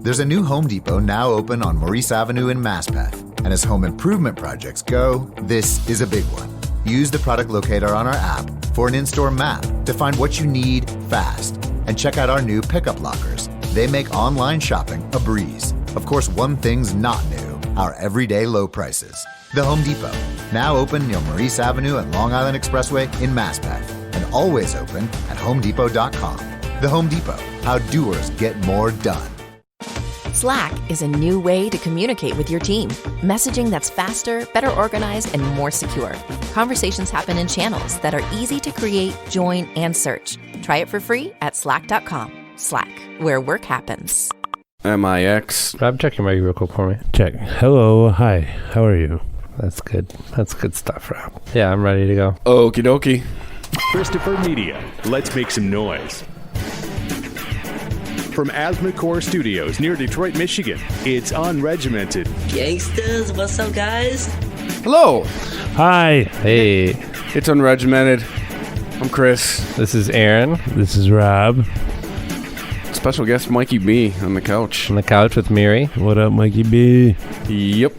There's a new Home Depot now open on Maurice Avenue in Maspeth. And as home improvement projects go, this is a big one. Use the product locator on our app for an in-store map to find what you need fast. And check out our new pickup lockers. They make online shopping a breeze. Of course, one thing's not new, our everyday low prices. The Home Depot, now open near Maurice Avenue and Long Island Expressway in Maspeth, and always open at homedepot.com. The Home Depot, how doers get more done. Slack is a new way to communicate with your team. Messaging that's faster, better organized, and more secure. Conversations happen in channels that are easy to create, join, and search. Try it for free at slack.com. Slack, where work happens. MIX. Rob, check your mic real quick for me. Check. Hello. Hi. How are you? That's good. That's good stuff, Rob. Yeah, I'm ready to go. Okie dokie. Christopher Media. Let's make some noise. From Asthmacore Studios near Detroit, Michigan, it's Unregimented. Gangsters, what's up, guys? Hello. Hi. Hey, It's Unregimented. I'm Chris. this is Aaron This is Rob. Special guest Mikey B on the couch. on the couch with Miri. What up, Mikey B? Yep.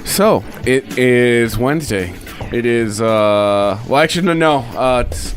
So, it is Wednesday. It is, well, actually, no. It's,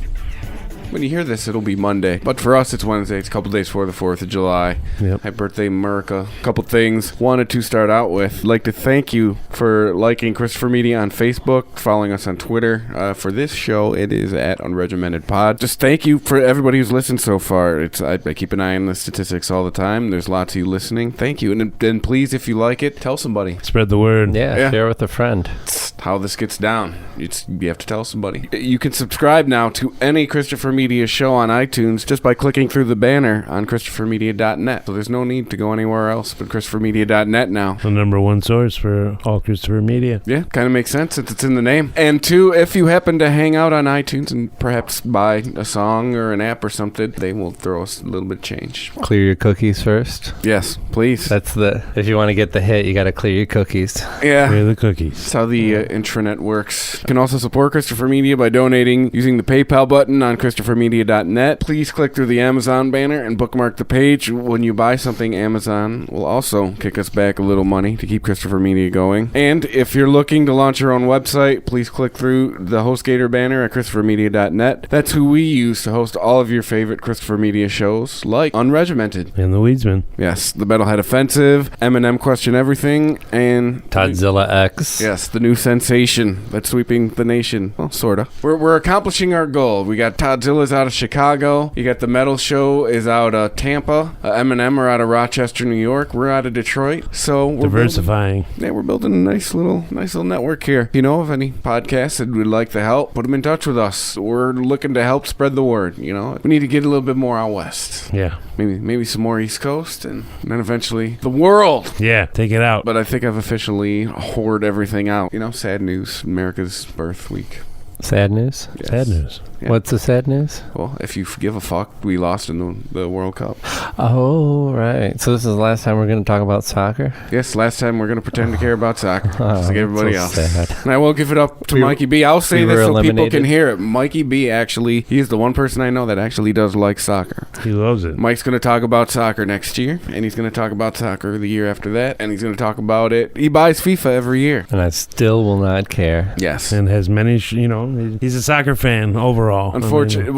when you hear this, it'll be Monday. But for us, it's Wednesday. It's a couple days before the 4th of July. Yep. Happy birthday, America. A couple things wanted to start out with. I'd like to thank you for liking Christopher Media on Facebook, following us on Twitter. For this show, it is at Unregimented Pod. Just thank you for everybody who's listened so far. I keep an eye on the statistics all the time. There's lots of you listening. Thank you. And then please, if you like it, tell somebody. Spread the word. Yeah, share with a friend. It's how this gets down. You have to tell somebody. You can subscribe now to any Christopher Media show on iTunes just by clicking through the banner on ChristopherMedia.net. So there's no need to go anywhere else but ChristopherMedia.net now. The number one source for all Christopher Media. Yeah, kind of makes sense since it's in the name. And two, if you happen to hang out on iTunes and perhaps buy a song or an app or something, they will throw us a little bit of change. Clear your cookies first. Yes, please. That's if you want to get the hit, you got to clear your cookies. Yeah. Clear the cookies. That's how the intranet works. You can also support Christopher Media by donating using the PayPal button on ChristopherMedia.net. Please click through the Amazon banner and bookmark the page. When you buy something, Amazon will also kick us back a little money to keep Christopher Media going. And if you're looking to launch your own website, please click through the HostGator banner at ChristopherMedia.net. That's who we use to host all of your favorite Christopher Media shows, like Unregimented. And the Weedsman. Yes, the Metalhead Offensive, Eminem Question Everything, and Todzilla X. yes, the new sensation that's sweeping the nation. Well, sorta. We're accomplishing our goal. We got Todzilla's out of Chicago. You got the Metal Show is out of Tampa. Eminem are out of Rochester, New York. We're out of Detroit. So we're Diversifying. we're building a nice little network here. If you know of any podcasts that would like to help, put them in touch with us. We're looking to help spread the word. You know, we need to get a little bit more out west. Yeah. Maybe some more East Coast, and then eventually the world. Yeah. Take it out. But I think I've officially hoarded everything out. You know, sad news. America's birth week. Sad news? Yes. Sad news. Yeah. What's the sad news? Well, if you give a fuck, we lost in the World Cup. Oh, right. So this is the last time we're going to talk about soccer? Yes, last time we're going to pretend to care about soccer, just like everybody so else. sad. And I will give it up to Mikey B. I'll say this so people can hear it. Mikey B. actually, he's the one person I know that actually does like soccer. He loves it. Mike's going to talk about soccer next year, and he's going to talk about soccer the year after that, and he's going to talk about it. He buys FIFA every year. And I still will not care. Yes. And has many, he's a soccer fan overall. Unfortunately,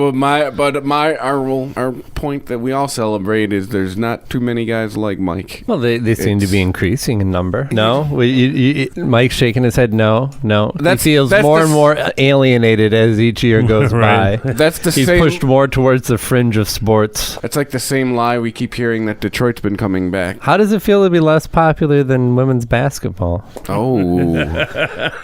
our point that we all celebrate is there's not too many guys like Mike. Well, they seem to be increasing in number. No? Mike's shaking his head no. He feels more and more alienated as each year goes Right. by. That's the He's same. pushed more towards the fringe of sports. It's like the same lie we keep hearing that Detroit's been coming back. How does it feel to be less popular than women's basketball? Oh.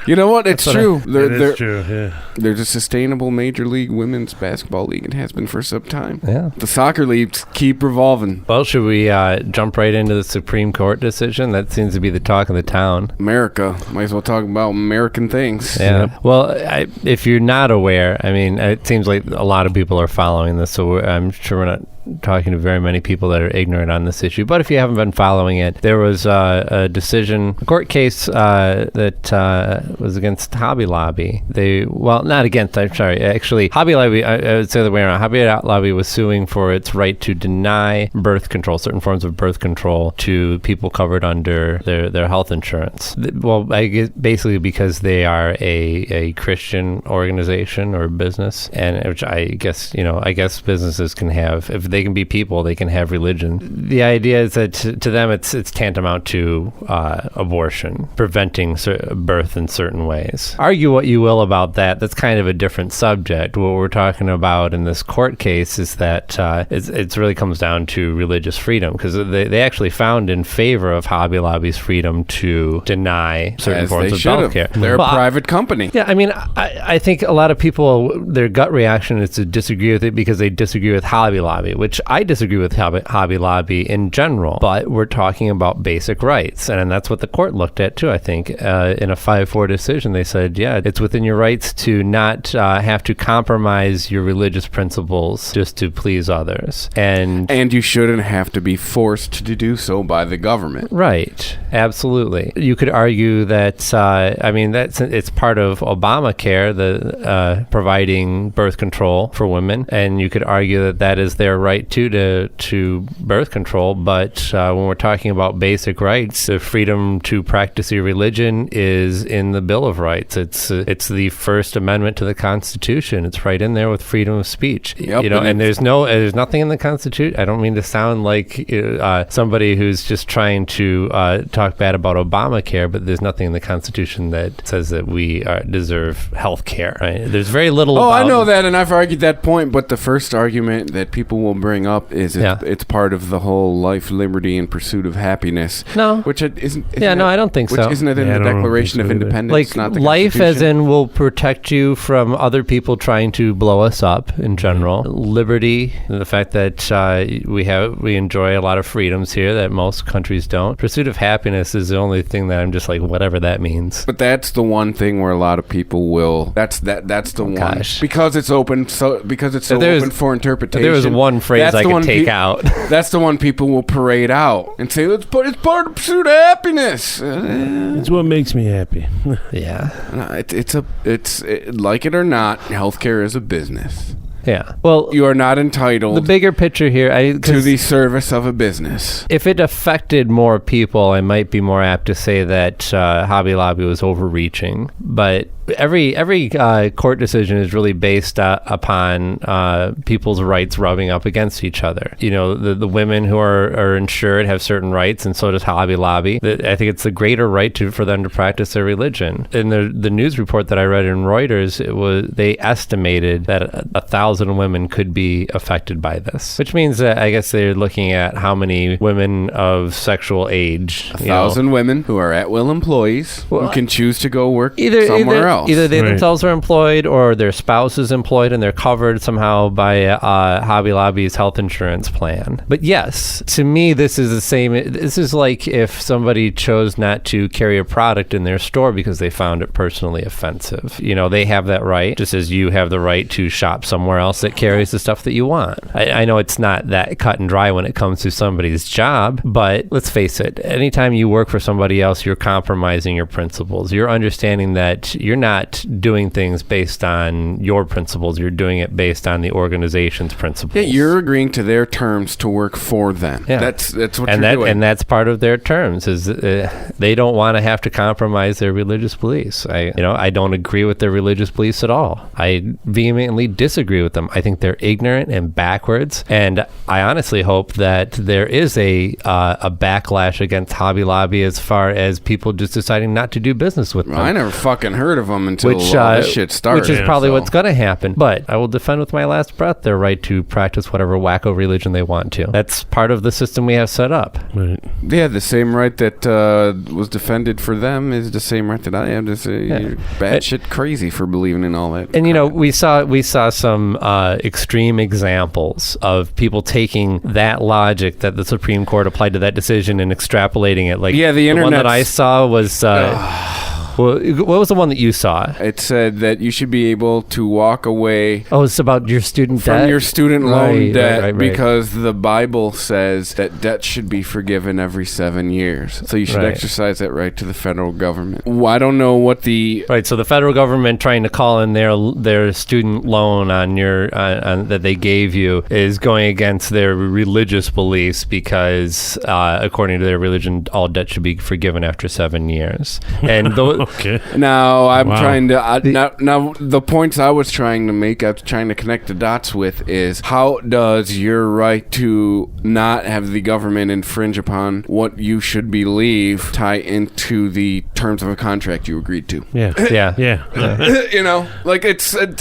You know what? It's true. It is true, yeah. There's a sustainable Major League Women's Basketball League. It has been for some time. Yeah. The soccer leagues keep revolving. Well, should we jump right into the Supreme Court decision? That seems to be the talk of the town. America. Might as well talk about American things. Yeah. Yep. Well, if you're not aware, I mean, it seems like a lot of people are following this, so I'm sure we're not talking to very many people that are ignorant on this issue. But if you haven't been following it, there was a court case that was against Hobby Lobby. Actually, Hobby Lobby, I would say the way around. Hobby Lobby was suing for its right to deny birth control, certain forms of birth control, to people covered under their health insurance. Well, I guess basically because they are a Christian organization or business, and which I guess businesses can have, if they can be people, they can have religion. The idea is that to them it's tantamount to abortion, preventing birth in certain ways. Argue what you will about that. That's kind of a different subject. What we're talking about in this court case is that it really comes down to religious freedom, because they actually found in favor of Hobby Lobby's freedom to deny certain forms of health care. They're a private company. Yeah, I mean, I think a lot of people, their gut reaction is to disagree with it because they disagree with Hobby Lobby, which I disagree with Hobby Lobby in general. But we're talking about basic rights, and that's what the court looked at too, I think. In a 5-4 decision, they said, yeah, it's within your rights to not have to compromise your religious principles just to please others. And you shouldn't have to be forced to do so by the government. Right. Absolutely. You could argue that, it's part of Obamacare, the providing birth control for women, and you could argue that is their right to birth control. But when we're talking about basic rights, the freedom to practice your religion is in the Bill of Rights. It's the First Amendment to the Constitution. It's right in there with freedom of speech. Yep, and there's nothing in the Constitution. I don't mean to sound like somebody who's just trying to talk bad about Obamacare, but there's nothing in the Constitution that says that we deserve health care. Right? There's very little. I know that, and I've argued that point. But the first argument that people will bring up is it's part of the whole life, liberty, and pursuit of happiness. No, which it isn't. I don't think so. Which isn't it in the Declaration of Independence? Like not the life, as in, will protect you from other people trying to blow us up. In general, liberty, and the fact that we enjoy a lot of freedoms here that most countries don't. Pursuit of happiness is the only thing that I'm just like, whatever that means. But that's the one thing where a lot of people will. That's the one. Gosh. Because it's open. Because it's so open for interpretation. There was one phrase I could take out. That's the one people will parade out and say, it's part of the pursuit of happiness. It's what makes me happy. Yeah. It's like it or not, healthcare is a business. Yeah. Well, you are not entitled. The bigger picture here, to the service of a business. If it affected more people, I might be more apt to say that Hobby Lobby was overreaching. But every court decision is really based upon people's rights rubbing up against each other. You know, the women who are insured have certain rights, and so does Hobby Lobby. I think it's the greater right for them to practice their religion. In the news report that I read in Reuters, they estimated that 1,000 women could be affected by this, which means that I guess they're looking at how many women of sexual age. 1,000 women who are at-will employees who can choose to go work somewhere else. Either they themselves are employed or their spouse is employed and they're covered somehow by Hobby Lobby's health insurance plan. But yes, to me, this is the same. This is like if somebody chose not to carry a product in their store because they found it personally offensive. You know, they have that right, just as you have the right to shop somewhere else that carries the stuff that you want. I know it's not that cut and dry when it comes to somebody's job, but let's face it, anytime you work for somebody else, you're compromising your principles. You're understanding that you're not doing things based on your principles. You're doing it based on the organization's principles. Yeah, you're agreeing to their terms to work for them. Yeah. That's what you're doing. And that's part of their terms is they don't want to have to compromise their religious beliefs. I don't agree with their religious beliefs at all. I vehemently disagree with them. I think they're ignorant and backwards, and I honestly hope that there is a backlash against Hobby Lobby as far as people just deciding not to do business with them. I never fucking heard of them until all this shit started. Which is probably what's going to happen. But I will defend with my last breath their right to practice whatever wacko religion they want to. That's part of the system we have set up. Right. Yeah, the same right that was defended for them is the same right that I am to say you're batshit crazy for believing in all that. And we saw some extreme examples of people taking that logic that the Supreme Court applied to that decision and extrapolating it. Like, the one that I saw was Well, what was the one that you saw? It said that you should be able to walk away Oh, it's about your student from debt? your student loan debt right. because the Bible says that debt should be forgiven every 7 years. So you should Right. exercise that right to the federal government. Well, I don't know what the... Right, so the federal government trying to call in their student loan on your that they gave you is going against their religious beliefs because according to their religion, all debt should be forgiven after 7 years. And Okay. Now, I'm Wow. trying to... now, the points I was trying to make, I was trying to connect the dots with is how does your right to not have the government infringe upon what you should believe tie into the terms of a contract you agreed to? Yeah. yeah. Yeah. You know, like it seems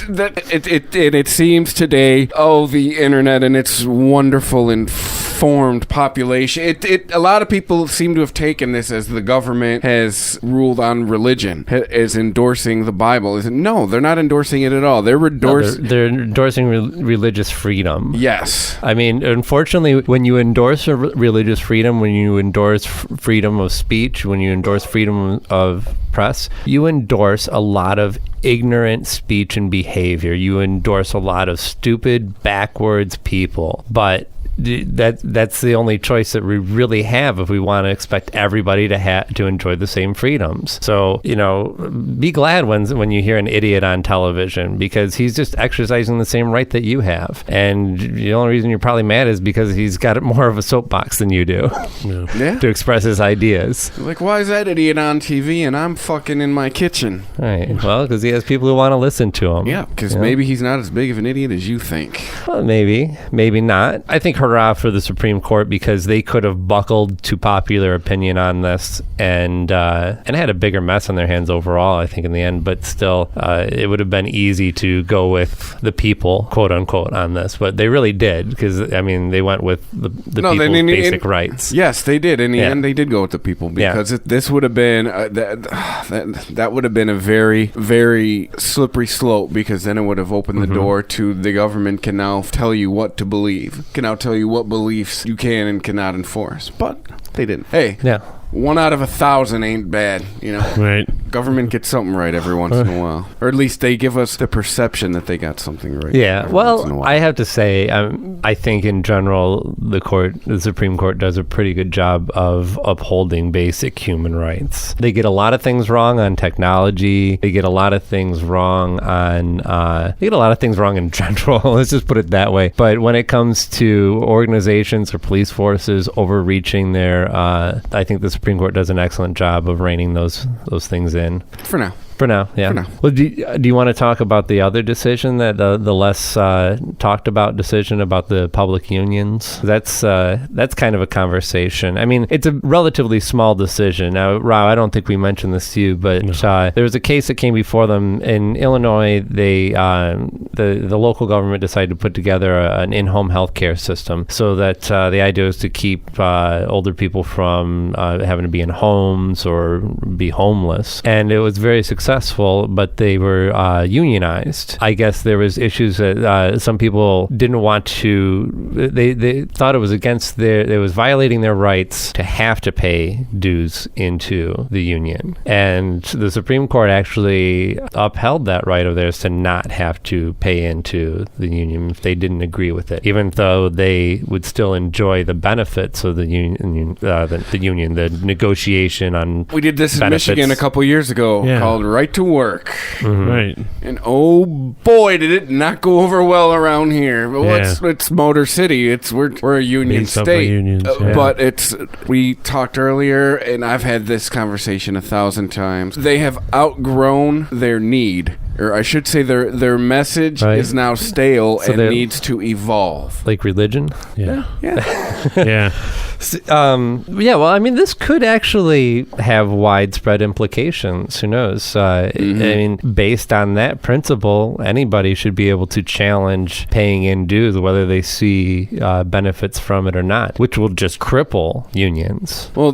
today, the internet and its wonderful informed population, a lot of people seem to have taken this as the government has ruled on religion, is endorsing the Bible. No, they're not endorsing it at all. They're endorsing religious freedom. Yes. I mean, unfortunately, when you endorse religious freedom, when you endorse freedom of speech, when you endorse freedom of press, you endorse a lot of ignorant speech and behavior. You endorse a lot of stupid, backwards people. But that's the only choice that we really have if we want to expect everybody to enjoy the same freedoms. So, be glad when you hear an idiot on television because he's just exercising the same right that you have. And the only reason you're probably mad is because he's got more of a soapbox than you do Yeah. to express his ideas. Like, why is that idiot on TV and I'm fucking in my kitchen? Right. Well, because he has people who want to listen to him. Yeah, because maybe he's not as big of an idiot as you think. Well, maybe not. I think hurrah for the Supreme Court because they could have buckled to popular opinion on this and had a bigger mess on their hands overall, I think, in the end. But still, it would have been easy to go with the people, quote unquote, on this. But they really did because, I mean, they went with the people's basic rights. Yes, they did. In the end, they did go with the people because this would have been that would have been a very, very slippery slope because then it would have opened the door to the government can now tell you what to believe, can now tell you what beliefs you can and cannot enforce. But they didn't. Hey, 1 out of 1,000 ain't bad, Right. Government gets something right every once in a while. Or at least they give us the perception that they got something right. Yeah, every once in a well, while. I have to say, I think in general, the Supreme Court does a pretty good job of upholding basic human rights. They get a lot of things wrong on technology. They get a lot of things wrong on, they get a lot of things wrong in general. Let's just put it that way. But when it comes to organizations or police forces overreaching I think the Supreme Court does an excellent job of reining those things in. For now. For now, yeah. For now. Well, do you want to talk about the other decision, that the less talked about decision about the public unions? That's kind of a conversation. I mean, it's a relatively small decision. Now, Rob, I don't think we mentioned this to you, but there was a case that came before them in Illinois. They the local government decided to put together an in-home healthcare system so that the idea is to keep older people from having to be in homes or be homeless, and it was very successful. But they were unionized. I guess there was issues that some people didn't want to. They thought it was against it was violating their rights to have to pay dues into the union, and the Supreme Court actually upheld that right of theirs to not have to pay into the union if they didn't agree with it, even though they would still enjoy the benefits of the union, the negotiation on. We did this benefits. in Michigan a couple years ago called Right to Work. Mm-hmm. Right. And oh boy, did it not go over well around here. Well, it's Motor City. We're a union state. Unions, But we talked earlier, and I've had this conversation 1,000 times. They have outgrown their need. Or I should say their message is now stale and needs to evolve. Like religion? Yeah. Yeah. Well, I mean, this could actually have widespread implications. Who knows? I mean, based on that principle, anybody should be able to challenge paying in dues, whether they see benefits from it or not, which will just cripple unions. Well,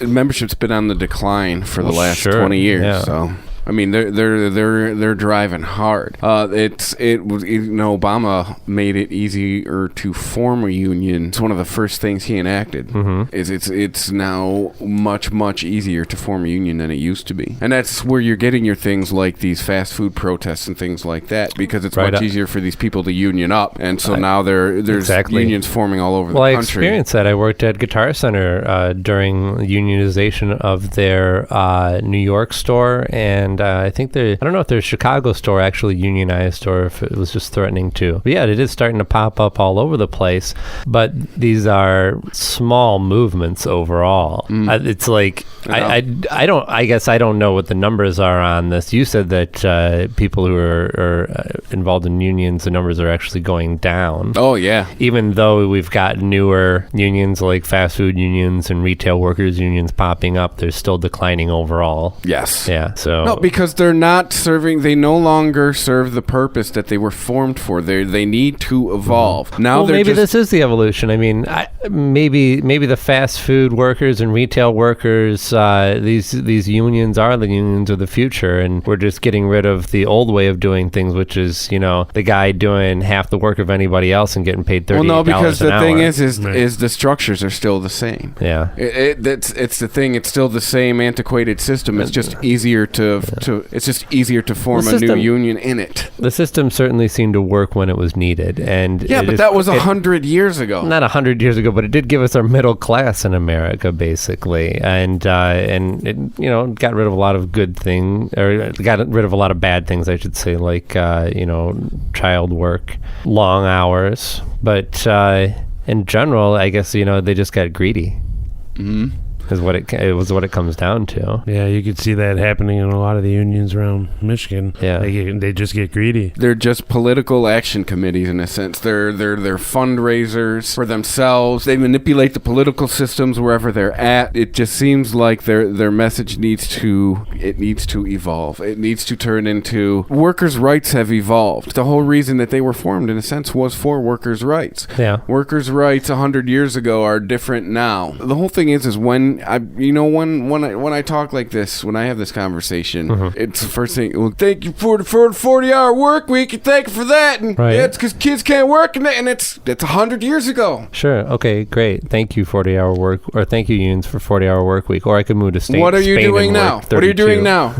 membership's been on the decline for the last 20 years, so... I mean, they're driving hard. Obama made it easier to form a union. It's one of the first things he enacted. It's now much easier to form a union than it used to be, and that's where you're getting your things like these fast food protests and things like that, because it's much easier for these people to union up, and so now there's unions forming all over the country. I experienced that. I worked at Guitar Center during unionization of their New York store, and I think I don't know if their Chicago store actually unionized or if it was just threatening to. But yeah, it is starting to pop up all over the place, but these are small movements overall. It's like I guess I don't know what the numbers are on this. You said that people who are involved in unions, the numbers are actually going down. Oh yeah. Even though we've got newer unions like fast food unions and retail workers unions popping up, they're still declining overall. Yes. Yeah. So no, because they're not serving. They no longer serve the purpose that they were formed for. They need to evolve. Now maybe this is the evolution. I mean, maybe the fast food workers and retail workers, these unions are the unions of the future, and we're just getting rid of the old way of doing things, which is the guy doing half the work of anybody else and getting paid $38 an hour. Well, no, because the thing is the structures are still the same. Yeah, it's the thing. It's still the same antiquated system. It's just easier to form a new union in it. The system certainly seemed to work when it was needed, and but that was 100 years ago. Not 100 years ago, but it did give us our middle class in America, basically, and it got rid of a lot of good things, or got rid of a lot of bad things, I should say, like child work, long hours, but in general, I guess they just got greedy. Is what it comes down to. Yeah, you could see that happening in a lot of the unions around Michigan. Yeah, they just get greedy. They're just political action committees in a sense. They're fundraisers for themselves. They manipulate the political systems wherever they're at. It just seems like their message needs to evolve. It needs to turn into workers' rights have evolved. The whole reason that they were formed in a sense was for workers' rights. Yeah, workers' rights 100 years ago are different now. The whole thing is when I talk like this, when I have this conversation, it's the first thing. Well, thank you for the 40-hour work week, and thank you for that. And right. Yeah, it's because kids can't work, and it's 100 years ago. Sure. Okay. Great. Thank you, 40-hour work, or thank you, unions, for 40-hour work week. Or I could move to Spain. What are you doing now? What are you doing now?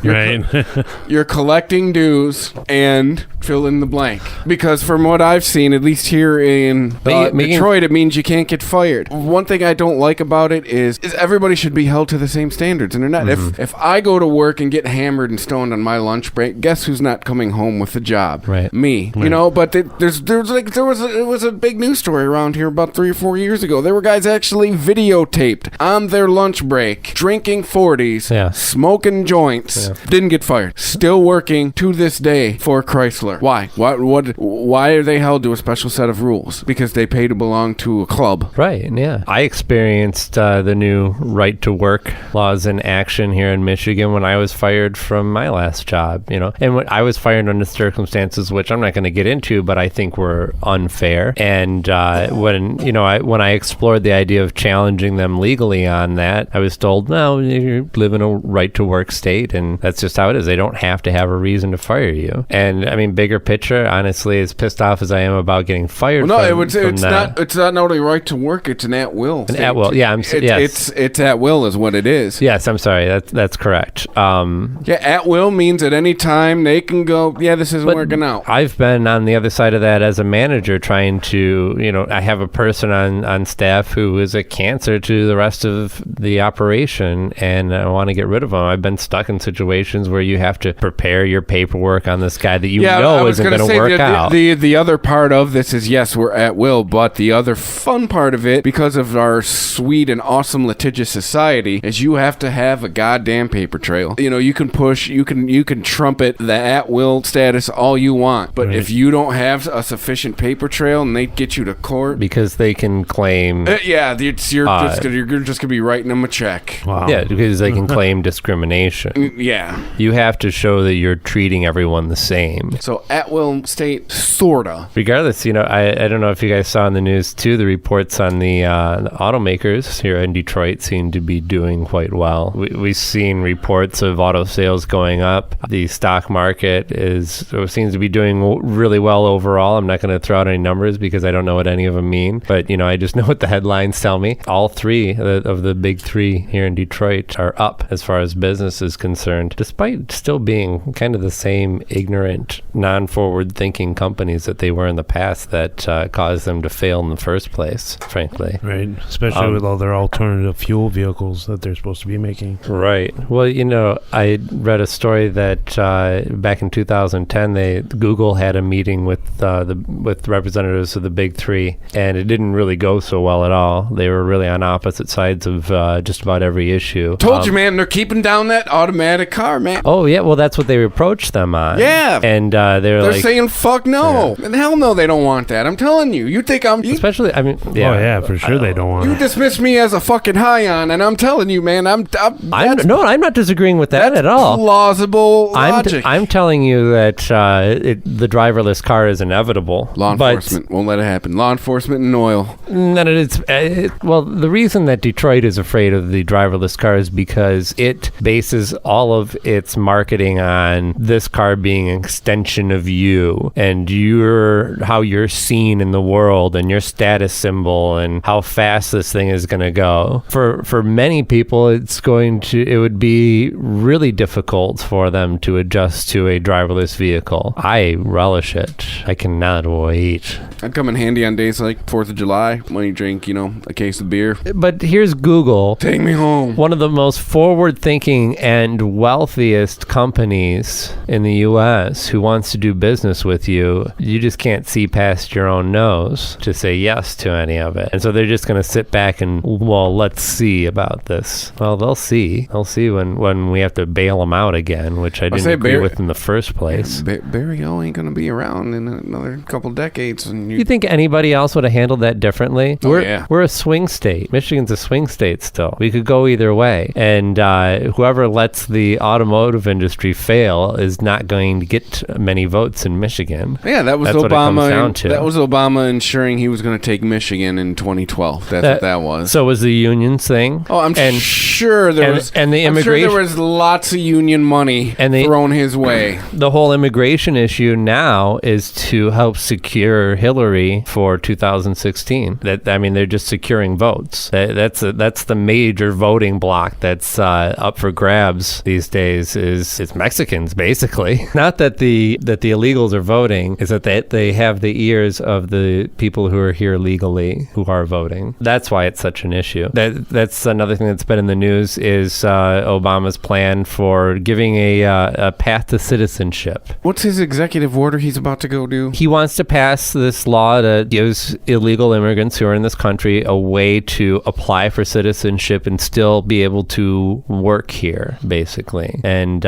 You're collecting dues and fill in the blank. Because from what I've seen, at least here in Detroit, it means you can't get fired. One thing I don't like about it is everybody should be held to the same standards, and they're not. If I go to work and get hammered and stoned on my lunch break, guess who's not coming home with a job? Right. Me. Right. But it was a big news story around here about 3 or 4 years ago. There were guys actually videotaped on their lunch break, drinking 40s, smoking joints, didn't get fired, still working to this day for Chrysler. Why? Why are they held to a special set of rules? Because they pay to belong to a club. Right. Yeah. I experienced the new right to work laws in action here in Michigan when I was fired from my last job, and when I was fired under circumstances which I'm not going to get into, but I think were unfair. And when I explored the idea of challenging them legally on that, I was told, no, you live in a right to work state, and that's just how it is. They don't have to have a reason to fire you. And I mean, bigger picture, honestly, as pissed off as I am about getting fired, it's not only right to work; it's an at will. At will, yeah. It's at will is what it is. Yes, I'm sorry. That's correct. At will means at any time they can go, this isn't working out. I've been on the other side of that as a manager, trying to, I have a person on staff who is a cancer to the rest of the operation, and I want to get rid of them. I've been stuck in situations where you have to prepare your paperwork on this guy that isn't going to work out. The other part of this is, yes, we're at will, but the other fun part of it, because of our sweet and awesome litigious society, is you have to have a goddamn paper trail. You can push, you can trumpet the at will status all you want, but if you don't have a sufficient paper trail and they get you to court, because they can claim, you're just gonna be writing them a check. Wow. Yeah, because they can claim discrimination. Yeah, you have to show that you're treating everyone the same. So So at-will state, sorta. Regardless, I don't know if you guys saw in the news too, the reports on the automakers here in Detroit seem to be doing quite well. We've seen reports of auto sales going up. The stock market seems to be doing really well overall. I'm not going to throw out any numbers because I don't know what any of them mean, but I just know what the headlines tell me. All three of the big three here in Detroit are up as far as business is concerned, despite still being kind of the same ignorant, non-forward thinking companies that they were in the past that caused them to fail in the first place, frankly. Right, especially with all their alternative fuel vehicles that they're supposed to be making. Right. Well, I read a story that back in 2010, Google had a meeting with representatives of the big three, and it didn't really go so well at all. They were really on opposite sides of just about every issue. Told you, man, they're keeping down that automatic car, man. Oh, yeah, well, that's what they approached them on. Yeah. And they're saying, fuck no. Yeah. And hell no, they don't want that. I'm telling you. You think I'm... Especially, yeah. Oh, yeah, for sure they don't want You dismiss me as a fucking high-on, and I'm telling you, man, I'm not disagreeing with that at all. Plausible logic. I'm telling you that the driverless car is inevitable. Law enforcement won't let it happen. Law enforcement and oil. Well, the reason that Detroit is afraid of the driverless car is because it bases all of its marketing on this car being an extension of you and how you're seen in the world and your status symbol and how fast this thing is going to go. For many people, it would be really difficult for them to adjust to a driverless vehicle. I relish it. I cannot wait. I'd come in handy on days like 4th of July when you drink, a case of beer. But here's Google. Take me home. One of the most forward-thinking and wealthiest companies in the U.S. who wants to do business with you. You just can't see past your own nose to say yes to any of it. And so they're just going to sit back and, well, let's see about this. Well, they'll see. They'll see when we have to bail them out again, which I didn't agree with in the first place. Barry O ain't going to be around in another couple decades. And you think anybody else would have handled that differently? Yeah. We're a swing state. Michigan's a swing state still. We could go either way. And whoever lets the automotive industry fail is not going to get many votes in Michigan. Yeah, that's Obama. What it comes down to. That was Obama ensuring he was going to take Michigan in 2012. That's what that was. So was the unions thing? Oh, I'm sure there was. And the immigration. I'm sure there was lots of union money thrown his way. The whole immigration issue now is to help secure Hillary for 2016. They're just securing votes. That's the major voting block that's up for grabs these days. It's Mexicans basically. Not that the illegals are voting, is that they have the ears of the people who are here legally who are voting. That's why it's such an issue. That's another thing that's been in the news is Obama's plan for giving a path to citizenship. What's his executive order he's about to go do? He wants to pass this law that gives illegal immigrants who are in this country a way to apply for citizenship and still be able to work here, basically, and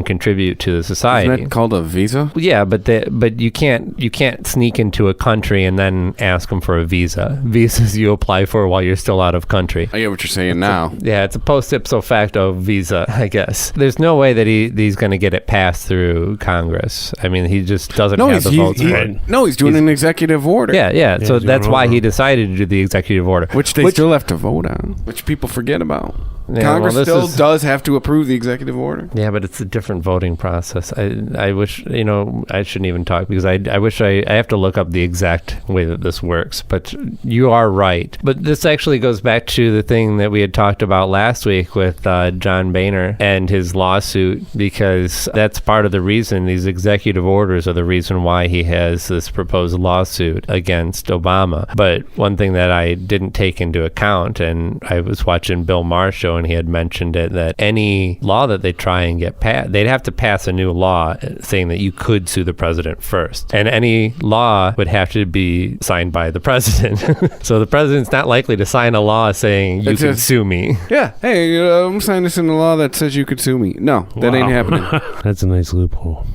contribute to the society. Isn't that called a visa? Yeah, but you can't sneak into a country and then ask them for a visa. Visas you apply for while you're still out of country. I get what you're saying now. It's a post ipso facto visa, I guess. There's no way that he's going to get it passed through Congress. I mean, he just doesn't have the votes for it. No, he's doing an executive order. Yeah. So that's why he decided to do the executive order. Which they still have to vote on, which people forget about. Yeah, Congress still does have to approve the executive order. Yeah, but it's a different voting process. I wish, I shouldn't even talk because I wish I have to look up the exact way that this works. But you are right. But this actually goes back to the thing that we had talked about last week with John Boehner and his lawsuit, because that's part of the reason these executive orders are the reason why he has this proposed lawsuit against Obama. But one thing that I didn't take into account, and I was watching Bill Maher's show, and he had mentioned it, that any law that they try and get passed, they'd have to pass a new law saying that you could sue the president first. And any law would have to be signed by the president. So the president's not likely to sign a law saying you can sue me. Yeah. Hey, I'm signing this in the law that says you could sue me. No, that ain't happening. That's a nice loophole.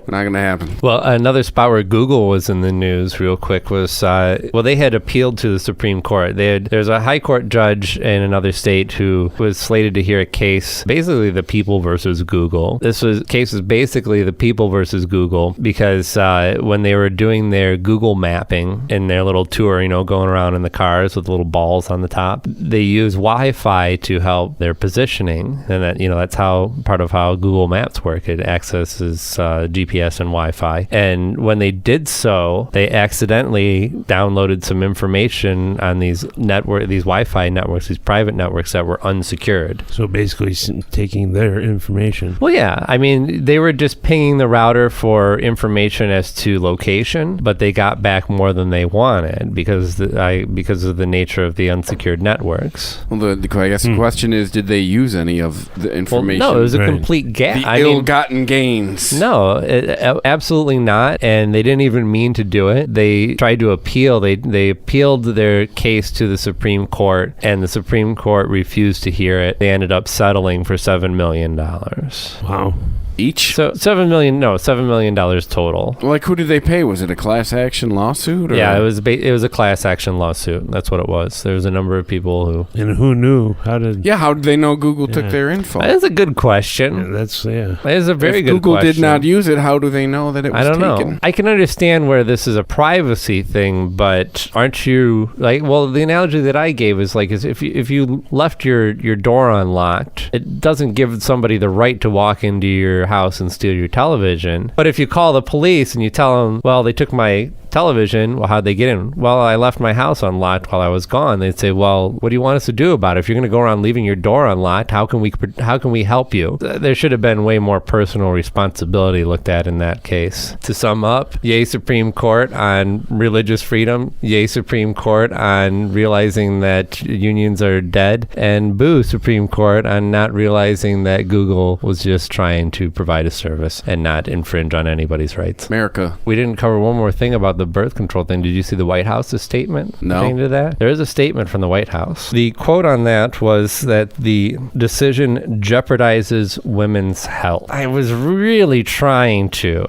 Not going to happen. Well, another spot where Google was in the news real quick was, they had appealed to the Supreme Court. There's a high court judge in another state who was slated to hear a case, basically the people versus Google. This case was basically the people versus Google because when they were doing their Google mapping in their little tour, going around in the cars with little balls on the top, they use Wi-Fi to help their positioning, and that's how part of how Google Maps work. It accesses GPS and Wi-Fi, and when they did so, they accidentally downloaded some information on these Wi-Fi networks, these private networks that were unsecured. So basically taking their information. Well, yeah. I mean, they were just pinging the router for information as to location, but they got back more than they wanted because of the nature of the unsecured networks. Well, I guess the question is, did they use any of the information? Well, no, it was a complete gap. The ill-gotten gains. No, absolutely not. And they didn't even mean to do it. They tried to appeal. They appealed their case to the Supreme Court, and the Supreme Court refused to hear it. They ended up settling for $7 million. Wow. Each? So $7 million total. Like, who did they pay? Was it a class action lawsuit? Or? Yeah, it was a class action lawsuit. That's what it was. There was a number of people who... And who knew? How did they know Google took their info? That's a good question. That is a very good Google question. Google did not use it, how do they know that it was taken? I don't know. I can understand where this is a privacy thing, but aren't you... the analogy that I gave is if you left your door unlocked, it doesn't give somebody the right to walk into your house and steal your television. But if you call the police and you tell them, well, they took my television, well, how'd they get in? Well, I left my house unlocked while I was gone. They'd say, well, what do you want us to do about it? If you're going to go around leaving your door unlocked, how can we help you? There should have been way more personal responsibility looked at in that case. To sum up, yay Supreme Court on religious freedom, yay Supreme Court on realizing that unions are dead, and boo Supreme Court on not realizing that Google was just trying to provide a service and not infringe on anybody's rights. America. We didn't cover one more thing about the birth control thing. Did you see the White House's statement? No. To that? There is a statement from the White House. The quote on that was that the decision jeopardizes women's health. I was really trying to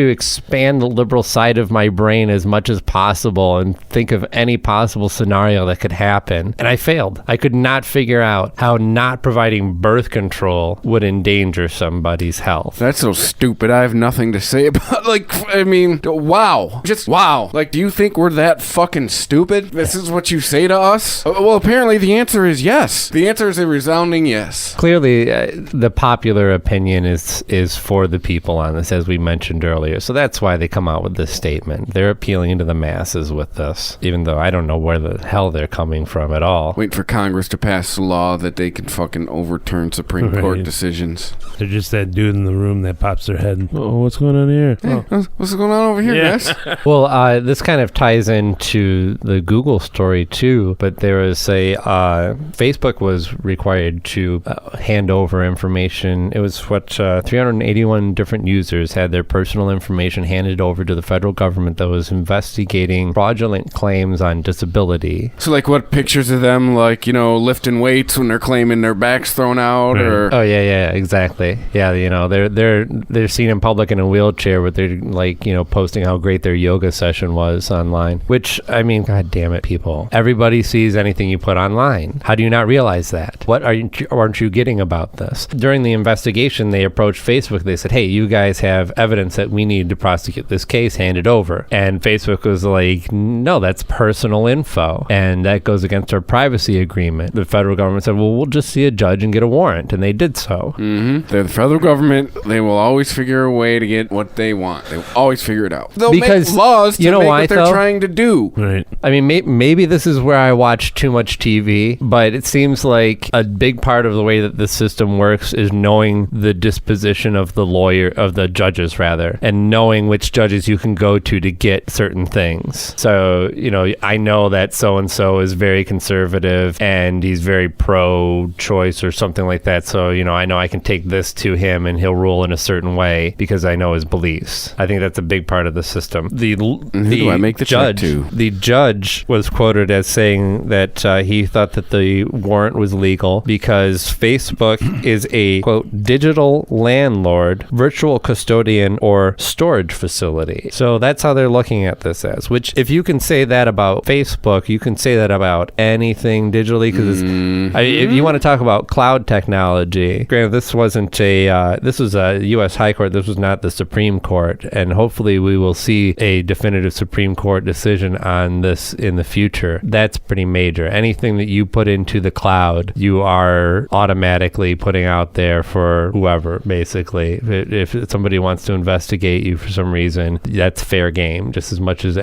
expand the liberal side of my brain as much as possible and think of any possible scenario that could happen. And I failed. I could not figure out how not providing birth control would endanger somebody's health. That's so stupid. I have nothing to say about, wow. Just wow. Do you think we're that fucking stupid? This is what you say to us? Well, apparently the answer is yes. The answer is a resounding yes. Clearly, the popular opinion is for the people on this, as we mentioned earlier. So that's why they come out with this statement. They're appealing to the masses with this, even though I don't know where the hell they're coming from at all. Wait for Congress to pass a law that they can fucking overturn Supreme Court decisions. They're just that dude in the room that pops their head. Oh, what's going on here? Hey, what's going on over here, guys? Well, this kind of ties into the Google story too, but there was Facebook was required to hand over information. It was 381 different users had their personal information handed over to the federal government that was investigating fraudulent claims on disability. So what pictures of them lifting weights when they're claiming their back's thrown out or... Oh yeah, exactly. Yeah, they're seen in public in a wheelchair, but they're posting how great their yoga session was online, which, god damn it, people. Everybody sees anything you put online. How do you not realize that? What aren't you getting about this? During the investigation, they approached Facebook. They said, hey, you guys have evidence that we need to prosecute this case, hand it over. And Facebook was like, no, that's personal info. And that goes against our privacy agreement. The federal government said, well, we'll just see a judge and get a warrant. And they did so. Mm-hmm. They're the federal government. They will always figure a way to get what they want. They will always figure it out. They'll make laws to make what they're trying to do. Right. Maybe this is where I watch too much TV, but it seems like a big part of the way that the system works is knowing the disposition of the judges, and knowing which judges you can go to get certain things. So, I know that so-and-so is very conservative and he's very pro-choice or something like that. So, I know I can take this to him and he'll rule in a certain way because I know his beliefs. I think that's a big part of the system system. Who do I make the check to? The judge was quoted as saying that he thought that the warrant was legal because Facebook is a, quote, digital landlord, virtual custodian, or storage facility. So that's how they're looking at this as, which if you can say that about Facebook, you can say that about anything digitally, because if you want to talk about cloud technology, granted, this wasn't this was a U.S. High Court, this was not the Supreme Court, and hopefully we will see a definitive Supreme Court decision on this in the future. That's pretty major. Anything that you put into the cloud, you are automatically putting out there for whoever, basically. If somebody wants to investigate you for some reason, that's fair game, just as much as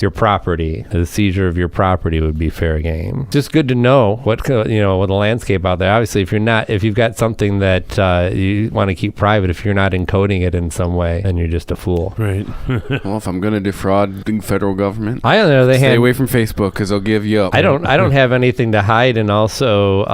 your property. The seizure of your property would be fair game. Just good to know what the landscape out there. Obviously, if you've got something that you want to keep private, if you're not encoding it in some way, then you're just a fool. Right. Well, if I'm gonna defraud the federal government, I don't know. Stay away from Facebook because they'll give you up. I don't have anything to hide, and also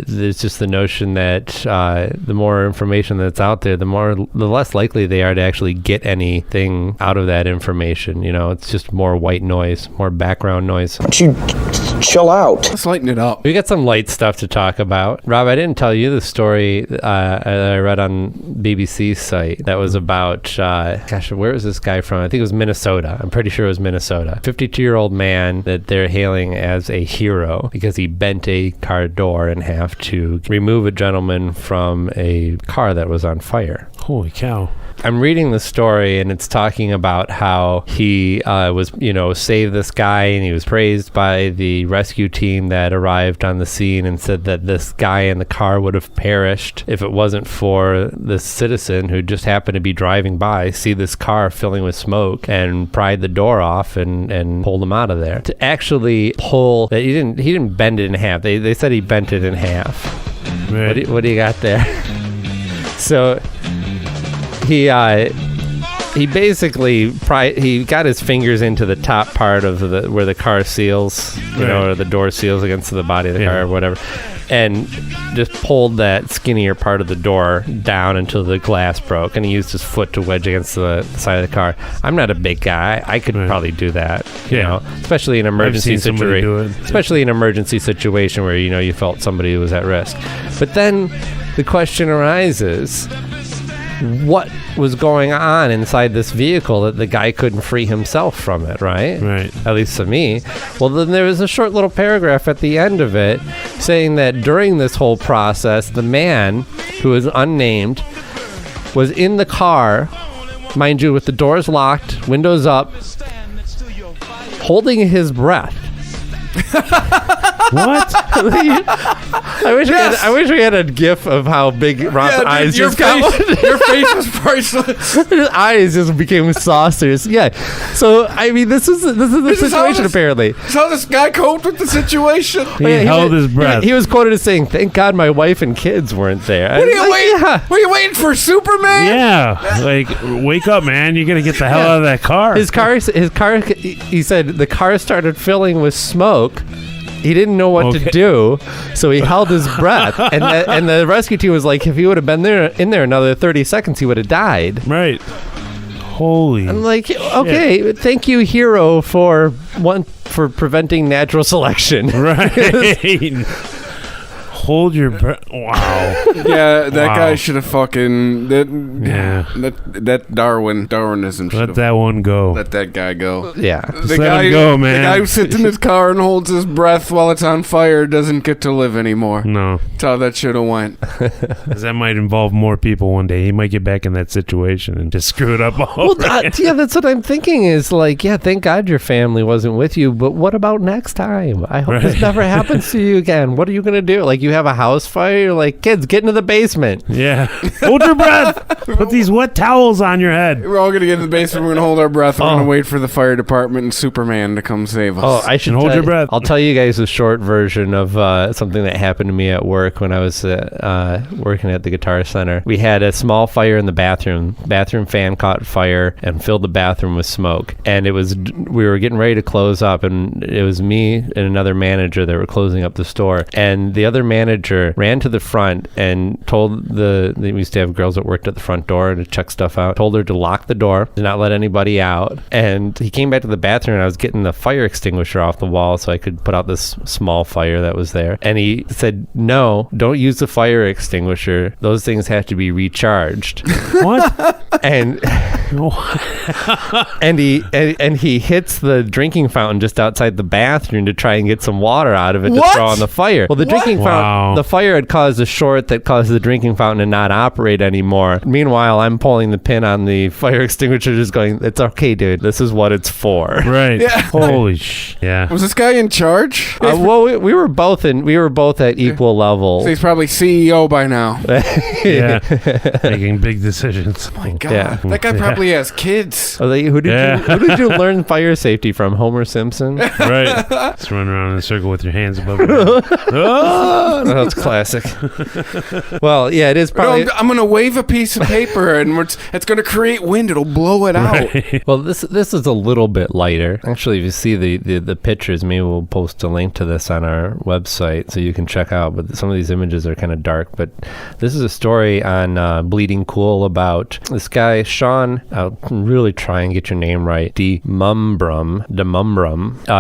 there's just the notion that the more information that's out there, the less likely they are to actually get anything out of that information. It's just more white noise, more background noise. Why don't you chill out? Let's lighten it up. We got some light stuff to talk about. Rob, I didn't tell you the story I read on BBC's site that was about, where was this guy from? I think it was Minnesota. I'm pretty sure it was Minnesota. 52-year-old man that they're hailing as a hero because he bent a car door in half to remove a gentleman from a car that was on fire. Holy cow. I'm reading the story, and it's talking about how he saved this guy, and he was praised by the rescue team that arrived on the scene and said that this guy in the car would have perished if it wasn't for this citizen who just happened to be driving by, see this car filling with smoke, and pried the door off and pulled him out of there. To actually pull, he didn't bend it in half. They said he bent it in half. Right. What do you got there? So he basically he got his fingers into the top part of where the car seals, or the door seals against the body of the car or whatever, and just pulled that skinnier part of the door down until the glass broke, and he used his foot to wedge against the side of the car. I'm not a big guy. I could probably do that, especially in an emergency situation. Especially in an emergency situation where you felt somebody was at risk. But then the question arises, what was going on inside this vehicle that the guy couldn't free himself from it, right? Right. At least to me. Well, then there was a short little paragraph at the end of it saying that during this whole process, the man, who is unnamed, was in the car, mind you, with the doors locked, windows up, holding his breath. What? I wish we had a gif of how big Rob's eyes just got. Your face was priceless. His eyes just became saucers. Yeah. So I mean, this is the situation. Apparently, That's how this guy coped with the situation. He held his breath. He was quoted as saying, "Thank God my wife and kids weren't there." What are you waiting for, Superman? Yeah. Like, wake up, man. You got to get the hell out of that car. His car. He said the car started filling with smoke. He didn't know what to do, so he held his breath. And the rescue team was like, if he would have been in there another 30 seconds, he would have died. Right. Holy. I'm like, okay, thank you, hero, for preventing natural selection. Right. Hold your breath. Wow. Yeah, that guy should have fucking that Darwinism. Let that one go. Let that guy go. Yeah. The let guy him go, man. The guy who sits in his car and holds his breath while it's on fire doesn't get to live anymore. No. That's how that should have went. 'Cause that might involve more people one day. He might get back in that situation and just screw it up all yeah, that's what I'm thinking is like, yeah, thank God your family wasn't with you, but what about next time? I hope this never happens to you again. What are you going to do? Like, you have a house fire, you're like, kids, get into the basement. Yeah. Hold your breath. Put these wet towels on your head. We're all going to get in the basement. We're going to hold our breath. We're going to wait for the fire department and Superman to come save us. Oh, I should hold your breath. I'll tell you guys a short version of something that happened to me at work when I was working at the Guitar Center. We had a small fire in the bathroom. Bathroom fan caught fire and filled the bathroom with smoke. And we were getting ready to close up, and it was me and another manager that were closing up the store. And the other manager manager ran to the front and told we used to have girls that worked at the front door to check stuff out, told her to lock the door, to not let anybody out. And he came back to the bathroom, and I was getting the fire extinguisher off the wall so I could put out this small fire that was there. And he said, no, don't use the fire extinguisher. Those things have to be recharged. What? And and he hits the drinking fountain just outside the bathroom to try and get some water out of it to throw on the fire. Well, the drinking fountain, the fire had caused a short that caused the drinking fountain to not operate anymore. Meanwhile, I'm pulling the pin on the fire extinguisher, just going, "It's okay, dude. This is what it's for." Right. Yeah. Holy sh! Yeah. Was this guy in charge? Well, we were both at equal level. So he's probably CEO by now. Yeah. Making big decisions. My God, Yeah. that guy probably has kids. Who did you learn fire safety from? Homer Simpson? Right. Just run around in a circle with your hands above your head. Oh, that's classic. Well, yeah, it is probably. I'm going to wave a piece of paper, and it's going to create wind. It'll blow it out. Right. Well, this is a little bit lighter. Actually, if you see the pictures, maybe we'll post a link to this on our website so you can check out. But some of these images are kind of dark. But this is a story on Bleeding Cool about this guy, Sean. I'll really try and get your name right. DeMumbrum.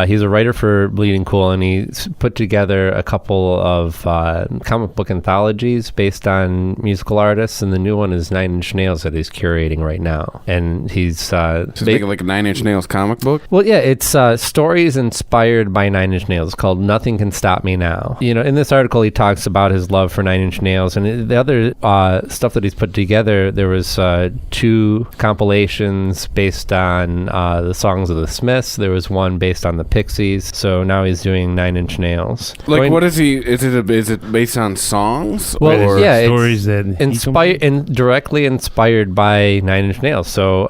He's a writer for Bleeding Cool, and he's put together a couple of comic book anthologies based on musical artists, and the new one is 9 Inch Nails that he's curating right now. And he's making like a 9 Inch Nails comic book. Well, yeah, it's stories inspired by 9 Inch Nails called "Nothing Can Stop Me Now." You know, in this article, he talks about his love for 9 Inch Nails, and the other stuff that he's put together. There was 2 compilations based on the songs of the Smiths. There was one based on the Pixies. So now he's doing 9 Inch Nails. Like, what is he? Is it based on songs? Well, or yeah, stories that directly inspired by 9 Inch Nails. So,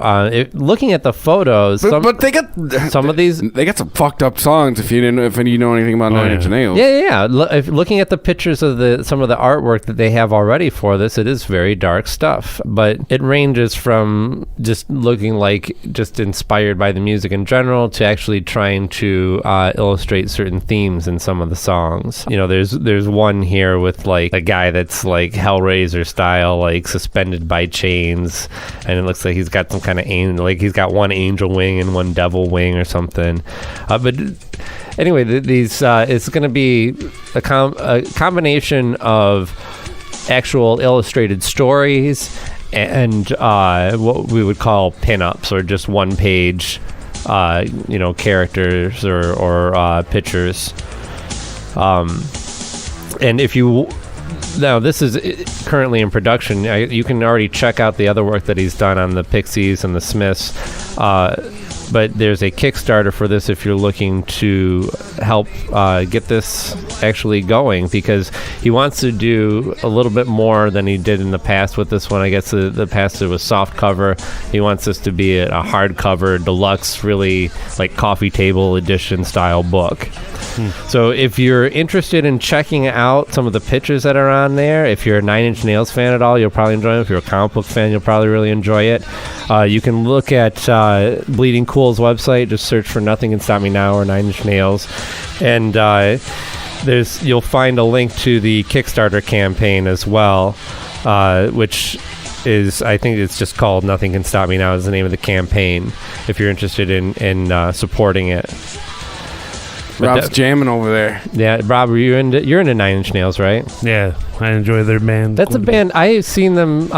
looking at the photos, but they got some of these. They got some fucked up songs. If you know anything about 9 Inch Nails. Yeah. Looking at the pictures of some of the artwork that they have already for this, it is very dark stuff. But it ranges from just looking like just inspired by the music in general to actually trying to illustrate certain themes in some of the songs. You know, there's one here with like a guy that's like Hellraiser style, like suspended by chains, and it looks like he's got some kind of he's got one angel wing and one devil wing or something. But anyway, these it's going to be a combination of actual illustrated stories and what we would call pinups, or just one page characters or pictures. And if you now, this is currently in production. You can already check out the other work that he's done on the Pixies and the Smiths. But there's a Kickstarter for this if you're looking to help get this actually going, because he wants to do a little bit more than he did in the past with this one. I guess the past it was soft cover. He wants this to be a hardcover, deluxe, really like coffee table edition style book. So if you're interested in checking out some of the pictures that are on there, if you're a 9 Inch Nails fan at all, you'll probably enjoy it. If you're a comic book fan, you'll probably really enjoy it. You can look at Bleeding Cool's website. Just search for Nothing Can Stop Me Now or 9 Inch Nails. And you'll find a link to the Kickstarter campaign as well, which is, I think it's just called Nothing Can Stop Me Now is the name of the campaign, if you're interested in supporting it. Rob's jamming over there. Yeah, Rob, you're into 9 Inch Nails, right? Yeah, I enjoy their band. That's a band. I've seen them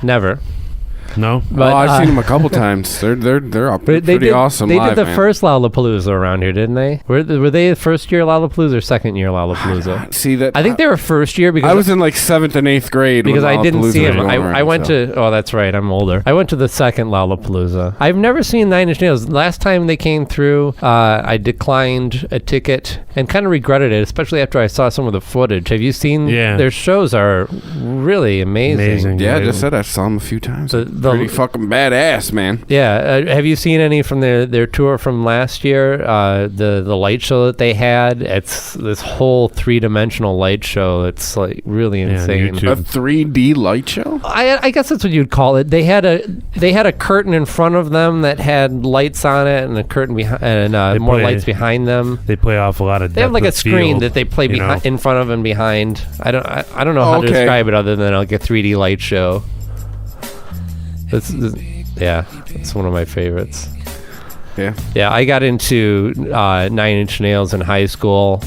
never. No? Well, I've seen them a couple times. They're pretty awesome. They live, did the man. first Lollapalooza around here, didn't they? Were they the first year Lollapalooza or second year Lollapalooza? See that? I think they were first year because I was in like 7th and 8th grade because I didn't see them. I went to. Oh, that's right. I'm older. I went to the second Lollapalooza. I've never seen 9 Inch Nails. Last time they came through, I declined a ticket and kind of regretted it, especially after I saw some of the footage. Have you seen? Yeah. Their shows are really amazing. Yeah, I just said I saw them a few times. But pretty fucking badass, man. Yeah, have you seen any from their tour from last year? The light show that they had. It's this whole 3-dimensional light show. It's like really insane. A 3D light show? I guess that's what you'd call it. They had a curtain in front of them that had lights on it, and a curtain behind, and more lights behind them. They play off a lot of. They have like a screen field, that they play in front of and behind. I don't know how to describe it other than like a 3D light show. It's one of my favorites. Yeah, I got into 9 Inch Nails in high school.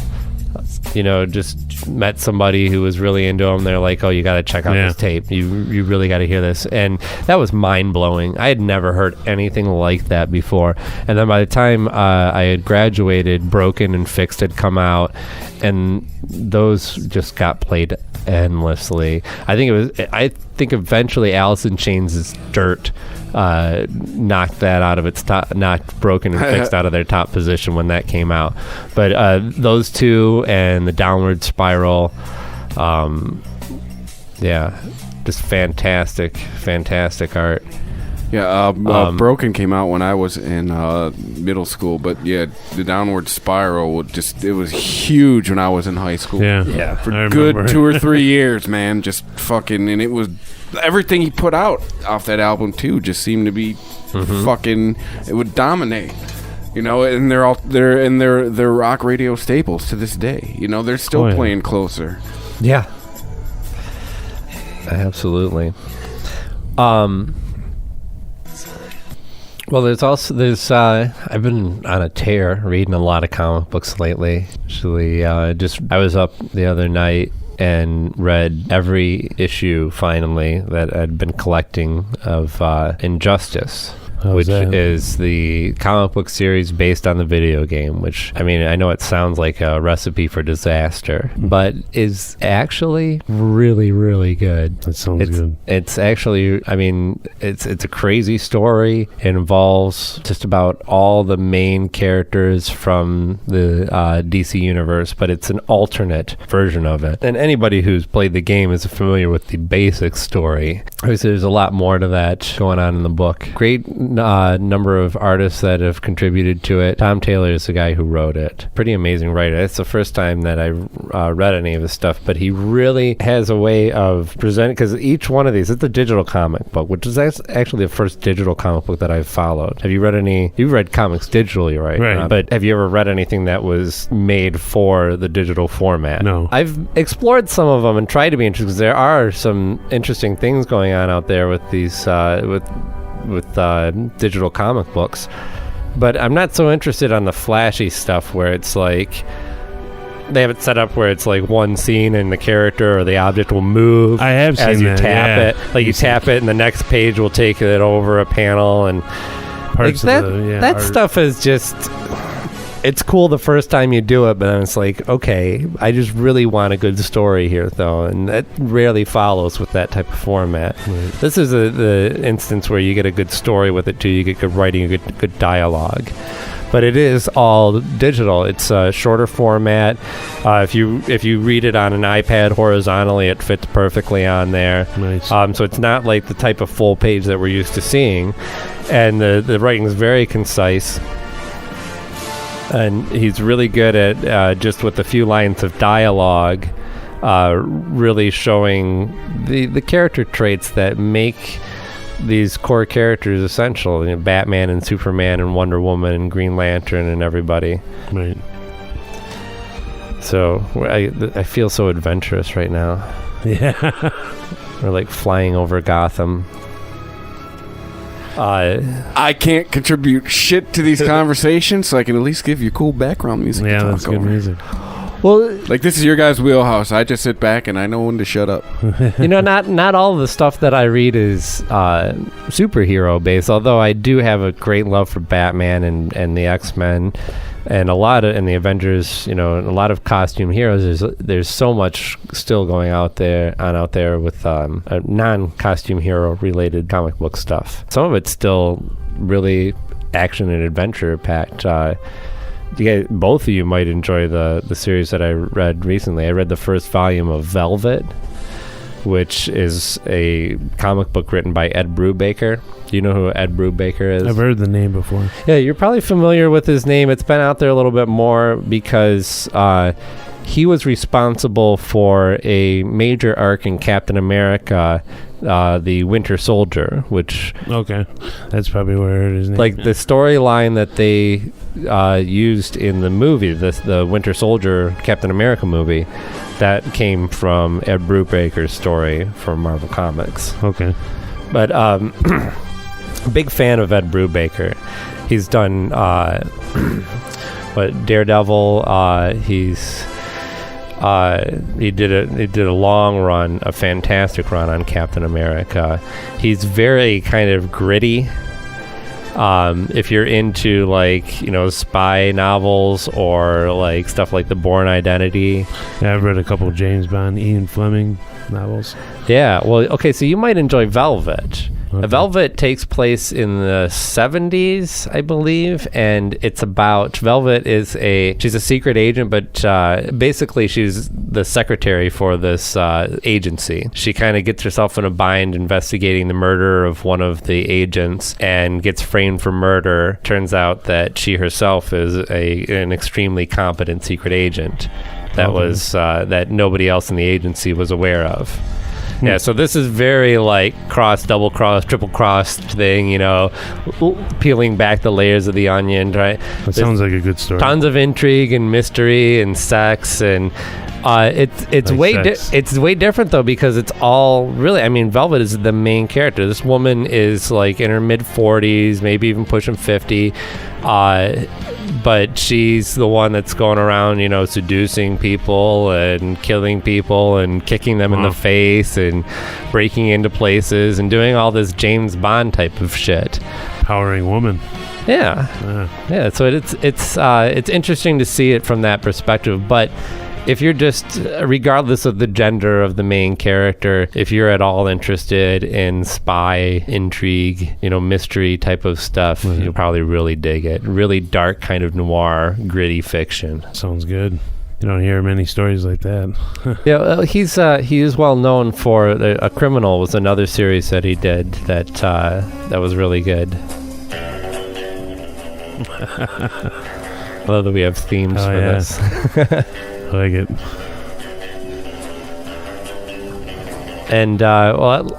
Just met somebody who was really into them. They're like, "Oh, you got to check out this tape. You really got to hear this." And that was mind blowing. I had never heard anything like that before. And then by the time I had graduated, Broken and Fixed had come out, and those just got played endlessly. I think eventually Alice in Chains' Dirt knocked that out of its top, knocked Broken and Fixed out of their top position when that came out. But those two and the Downward Spiral, just fantastic art. Yeah, Broken came out when I was in middle school, but yeah, the Downward Spiral it was huge when I was in high school. Yeah, for good 2 or 3 years, man. Just fucking, and it was everything he put out off that album too. Just seemed to be fucking. It would dominate, and they're rock radio staples to this day. They're still playing Closer. Yeah, absolutely. Well, I've been on a tear reading a lot of comic books lately. Actually, I was up the other night and read every issue finally that I'd been collecting of Injustice. Which is the comic book series based on the video game, which, I mean, I know it sounds like a recipe for disaster, but is actually really, really good. That sounds good. It's actually, I mean, it's a crazy story. It involves just about all the main characters from the DC universe, but it's an alternate version of it. And anybody who's played the game is familiar with the basic story. Obviously, there's a lot more to that going on in the book. Great number of artists that have contributed to it. Tom Taylor is the guy who wrote it. Pretty amazing writer. It's the first time that I read any of his stuff, but he really has a way of presenting, because each one of these, it's a digital comic book, which is actually the first digital comic book that I've followed. Have you read any? You've read comics digitally, right? Right. But have you ever read anything that was made for the digital format? No. I've explored some of them and tried to be interested, because there are some interesting things going on out there with these, with digital comic books, but I'm not so interested on the flashy stuff where it's like they have it set up where it's like one scene and the character or the object will move. I have seen as you that, tap it. Like you tap it and the next page will take it over a panel, and parts like of that art. stuff is just, it's cool the first time you do it, but then it's like, okay, I just really want a good story here, though, and that rarely follows with that type of format. Right. This is the instance where you get a good story with it, too. You get good writing, good dialogue. But it is all digital. It's a shorter format. If you read it on an iPad horizontally, it fits perfectly on there. Nice. So it's not like the type of full page that we're used to seeing. And the writing is very concise. And he's really good at just with a few lines of dialogue, really showing the character traits that make these core characters essential. Batman and Superman and Wonder Woman and Green Lantern and everybody. Right. So I feel so adventurous right now. Yeah. We're like flying over Gotham. I can't contribute shit to these conversations, so I can at least give you cool background music. Yeah, to talk that's good over. music. Well, like this is your guys' wheelhouse. I just sit back and I know when to shut up. not all of the stuff that I read is superhero based. Although I do have a great love for Batman and the X-Men, and the Avengers. A lot of costume heroes. There's so much still going out there with non-costume hero related comic book stuff. Some of it's still really action and adventure packed. Both of you might enjoy the series that I read recently. I read the first volume of Velvet, which is a comic book written by Ed Brubaker. Do you know who Ed Brubaker is? I've heard the name before. Yeah, you're probably familiar with his name. It's been out there a little bit more because he was responsible for a major arc in Captain America, the Winter Soldier, which... Okay. That's probably where I heard his name. Like, the storyline that they used in the movie, the Winter Soldier Captain America movie, that came from Ed Brubaker's story from Marvel Comics. Okay. But big fan of Ed Brubaker. He's done Daredevil. He did a long run, a fantastic run on Captain America. He's very kind of gritty. If you're into, like, you know, spy novels or like stuff like The Bourne Identity. Yeah, I've read a couple of James Bond, Ian Fleming novels. Yeah, well, okay, so you might enjoy Velvet. Okay. Velvet takes place in the 70s, I believe, and it's about... Velvet is she's a secret agent, but basically she's the secretary for this agency. She kind of gets herself in a bind investigating the murder of one of the agents and gets framed for murder. Turns out that she herself is an extremely competent secret agent that was that nobody else in the agency was aware of. Yeah, so this is very like double cross, triple cross thing, you know, peeling back the layers of the onion, right? That sounds like a good story. Tons of intrigue and mystery and sex, and it's way different though, because it's all really, I mean, Velvet is the main character. This woman is like in her mid 40s, maybe even pushing 50. But she's the one that's going around, you know, seducing people and killing people and kicking them in the face and breaking into places and doing all this James Bond type of shit. Powering woman. Yeah. So it's interesting to see it from that perspective. But if you're just, regardless of the gender of the main character, if you're at all interested in spy, intrigue, you know, mystery type of stuff, you'll probably really dig it. Really dark kind of noir, gritty fiction. Sounds good. You don't hear many stories like that. Yeah, he is well known for A Criminal was another series that he did that was really good. I love that we have themes for this. I like it. And well,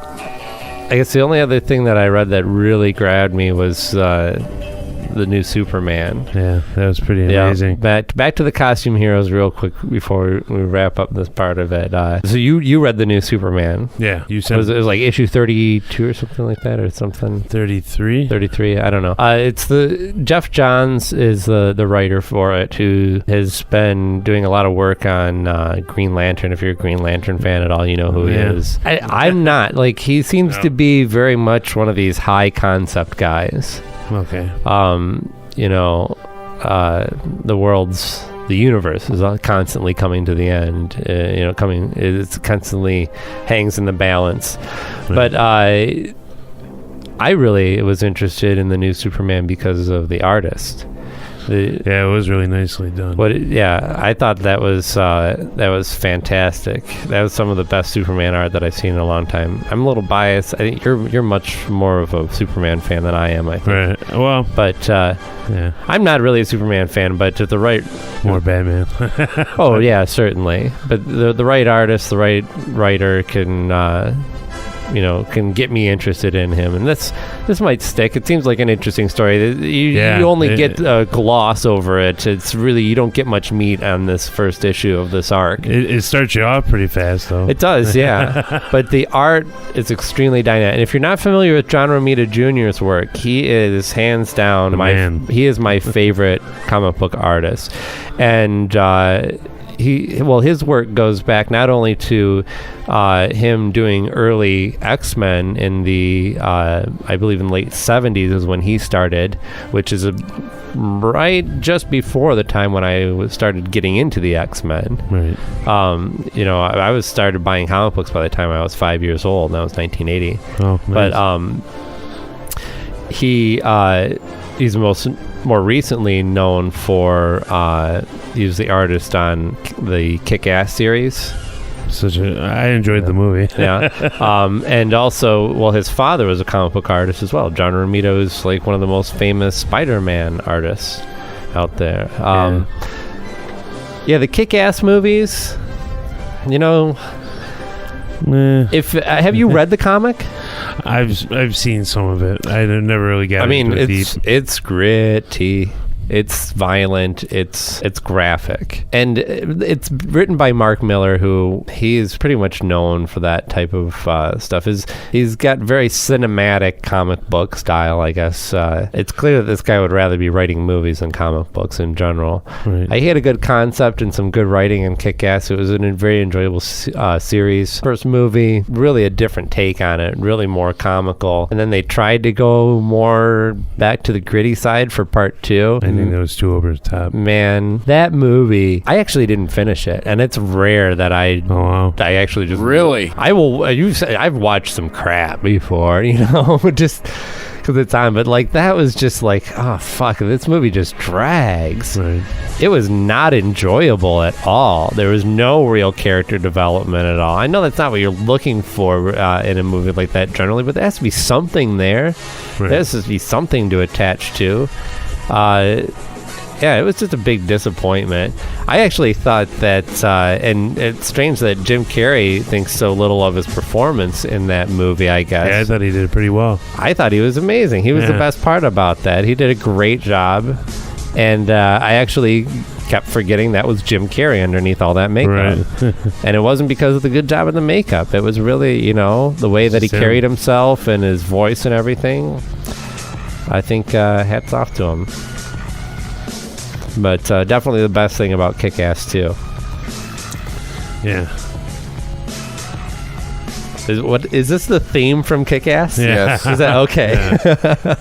I guess the only other thing that I read that really grabbed me was the new Superman. Yeah, that was pretty amazing. Back to the costume heroes real quick before we wrap up this part of it. So you read the new Superman. Yeah, you said it was like issue 32 or something like that, or something. 33, I don't know. It's the Jeff Johns is the writer for it, who has been doing a lot of work on Green Lantern. If you're a Green Lantern fan at all, you know who he is. I'm not. Like, he seems to be very much one of these high concept guys. Okay. You know, the universe is constantly coming to the end. You know, it's constantly hangs in the balance. Right. But I really was interested in the new Superman because of the artist. Yeah, it was really nicely done. I thought that was fantastic. That was some of the best Superman art that I've seen in a long time. I'm a little biased. I think you're much more of a Superman fan than I am, I think. Right. Well, but I'm not really a Superman fan, but to the right, more Batman. Oh yeah, certainly. But the right artist, the right writer can get me interested in him, and this might stick. It seems like an interesting story. You only get a gloss over it. It's really, you don't get much meat on this first issue of this arc. It starts you off pretty fast, though. It does, yeah. But the art is extremely dynamic. And if you're not familiar with John Romita Jr.'s work, he is hands down he is my favorite comic book artist, and his work goes back not only to him doing early X-Men in the, I believe in late 70s is when he started, which is right just before the time when I started getting into the X-Men. Right. I was started buying comic books by the time I was 5 years old, and that was 1980. Oh, nice. But he's more recently known for he was the artist on the Kick-Ass series. I enjoyed the movie. Yeah. And also, well, his father was a comic book artist as well. John Romito is like one of the most famous Spider-Man artists out there. The Kick-Ass movies, if have you read the comic? I've seen some of it. I never really got into it deep. It's gritty. It's violent. It's graphic, and it's written by Mark Miller, who he is pretty much known for that type of stuff. He's got very cinematic comic book style, I guess. It's clear that this guy would rather be writing movies than comic books in general. Right. He had a good concept and some good writing in Kick-Ass. It was a very enjoyable series. First movie, really a different take on it, really more comical, and then they tried to go more back to the gritty side for part 2. I think that was too over the top. Man, that movie, I actually didn't finish it, and it's rare that I actually just Really? I've watched some crap before, just because it's on, but like that was just like, oh fuck, this movie just drags. Right. It was not enjoyable at all. There was no real character development at all. I know that's not what you're looking for in a movie like that generally, but there has to be something there. Right. There has to be something to attach to. It was just a big disappointment. I actually thought that, and it's strange that Jim Carrey thinks so little of his performance in that movie, I guess. Yeah, I thought he did pretty well. I thought he was amazing. He was the best part about that. He did a great job. And I actually kept forgetting that was Jim Carrey underneath all that makeup. Right. And it wasn't because of the good job of the makeup. It was really, the way that he carried himself and his voice and everything. I think hats off to him. But definitely the best thing about Kick-Ass 2. Yeah. Is this the theme from Kick-Ass? Yes. Is that okay? Yeah.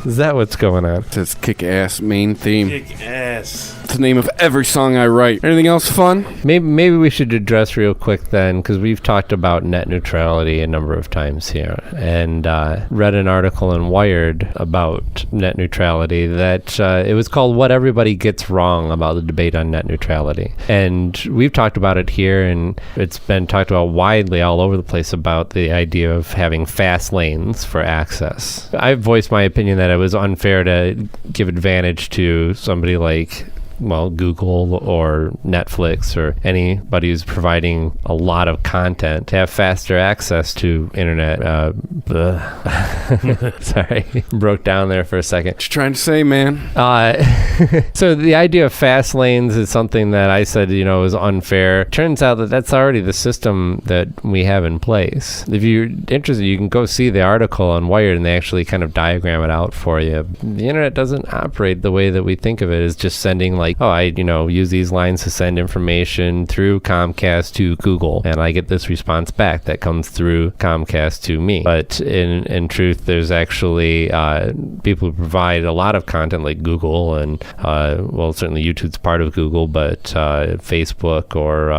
Is that what's going on? It says Kick-Ass main theme. Kick-Ass. It's the name of every song I write. Anything else fun? Maybe we should address real quick then, because we've talked about net neutrality a number of times here, and read an article in Wired about net neutrality that it was called "What Everybody Gets Wrong About the Debate on Net Neutrality," and we've talked about it here, and it's been talked about widely all over the place about the idea of having fast lanes for access. I've voiced my opinion that it was unfair to give advantage to somebody like Google or Netflix or anybody who's providing a lot of content to have faster access to internet. Sorry, broke down there for a second. What you trying to say, man? So the idea of fast lanes is something that I said, is unfair. Turns out that that's already the system that we have in place. If you're interested, you can go see the article on Wired, and they actually kind of diagram it out for you. The internet doesn't operate the way that we think of it, as just sending I use these lines to send information through Comcast to Google, and I get this response back that comes through Comcast to me. But in truth, there's actually people who provide a lot of content like Google, and certainly YouTube's part of Google, but Facebook or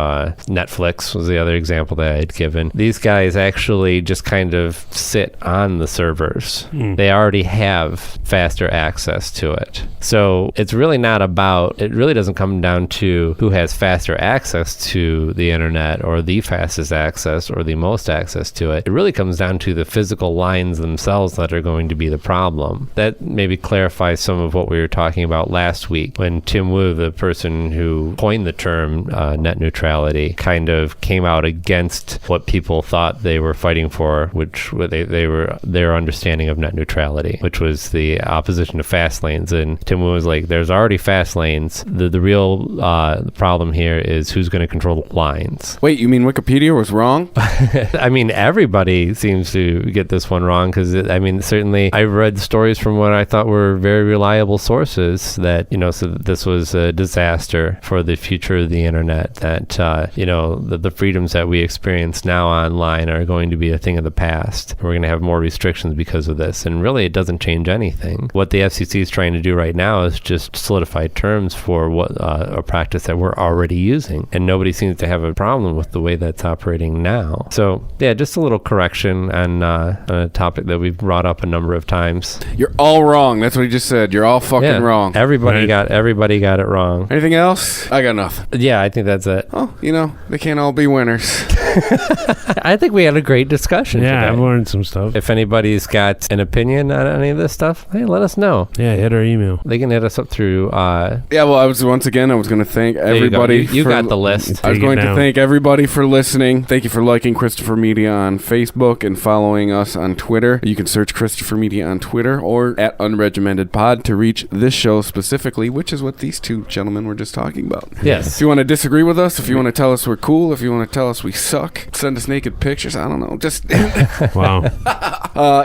Netflix was the other example that I had given. These guys actually just kind of sit on the servers. They already have faster access to it. So it's really not about, it really doesn't come down to who has faster access to the internet or the fastest access or the most access to it. It really comes down to the physical lines themselves that are going to be the problem. That maybe clarifies some of what we were talking about last week when Tim Wu, the person who coined the term net neutrality, kind of came out against what people thought they were fighting for, which they were their understanding of net neutrality, which was the opposition to fast lanes. And Tim Wu was like, there's already fast lanes. The real problem here is who's going to control the lines. Wait, you mean Wikipedia was wrong? I mean, everybody seems to get this one wrong, because certainly I read stories from what I thought were very reliable sources that, so that this was a disaster for the future of the internet, that, the freedoms that we experience now online are going to be a thing of the past. We're going to have more restrictions because of this. And really, it doesn't change anything. What the FCC is trying to do right now is just solidify terms systems for what a practice that we're already using. And nobody seems to have a problem with the way that's operating now. So, yeah, just a little correction on a topic that we've brought up a number of times. You're all wrong. That's what he just said. You're all fucking wrong. Everybody got it wrong. Anything else? I got nothing. Yeah, I think that's it. Oh, they can't all be winners. I think we had a great discussion today. I've learned some stuff. If anybody's got an opinion on any of this stuff, hey, let us know. Yeah, hit our email. They can hit us up through... I was going to thank everybody. You got the list. I was going to thank everybody for listening. Thank you for liking Christopher Media on Facebook and following us on Twitter. You can search Christopher Media on Twitter or at Unregimented Pod to reach this show specifically, which is what these two gentlemen were just talking about. Yes. If you want to disagree with us, if you want to tell us we're cool, if you want to tell us we suck, send us naked pictures. I don't know. Just wow.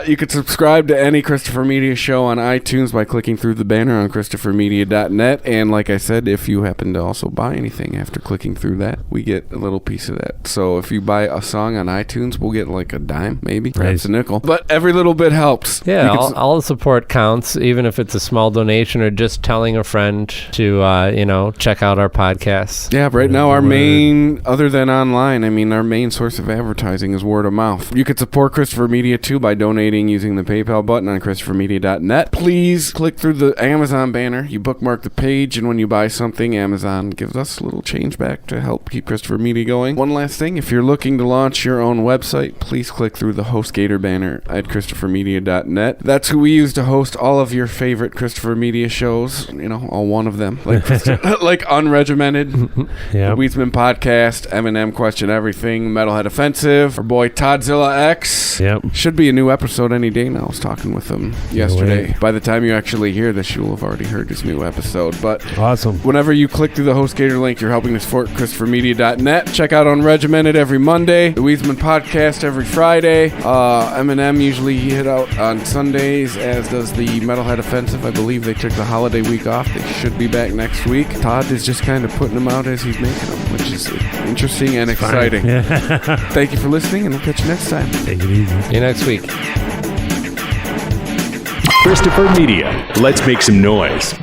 You could subscribe to any Christopher Media show on iTunes by clicking through the banner on ChristopherMedia.net. And like I said, if you happen to also buy anything after clicking through that, we get a little piece of that. So if you buy a song on iTunes, we'll get like a dime, maybe, perhaps a nickel. But every little bit helps. Yeah, all the support counts, even if it's a small donation or just telling a friend to, check out our podcasts. Yeah, right now our main, other than online, our main source of advertising is word of mouth. You could support Christopher Media too by donating using the PayPal button on ChristopherMedia.net. Please click through the Amazon banner. You bookmark the page, and when you buy something, Amazon gives us a little change back to help keep Christopher Media going. One last thing, if you're looking to launch your own website, please click through the HostGator banner at ChristopherMedia.net. That's who we use to host all of your favorite Christopher Media shows, all one of them, like Unregimented, the Weedsman Podcast, Eminem Question Everything, Metalhead Offensive, our boy Toddzilla X. Yep. Should be a new episode any day now. I was talking with him yesterday. By the time you actually hear this, you'll have already heard his new episode. But awesome. Whenever you click through the HostGator link, you're helping to support ChristopherMedia.net. Check out Unregimented every Monday, the Weedsman Podcast every Friday. Eminem usually hit out on Sundays, as does the Metalhead Offensive. I believe they took the holiday week off. They should be back next week. Todd is just kind of putting them out as he's making them, which is interesting and exciting. Thank you for listening, and we'll catch you next time. Take it easy. See you next week. Christopher Media. Let's make some noise.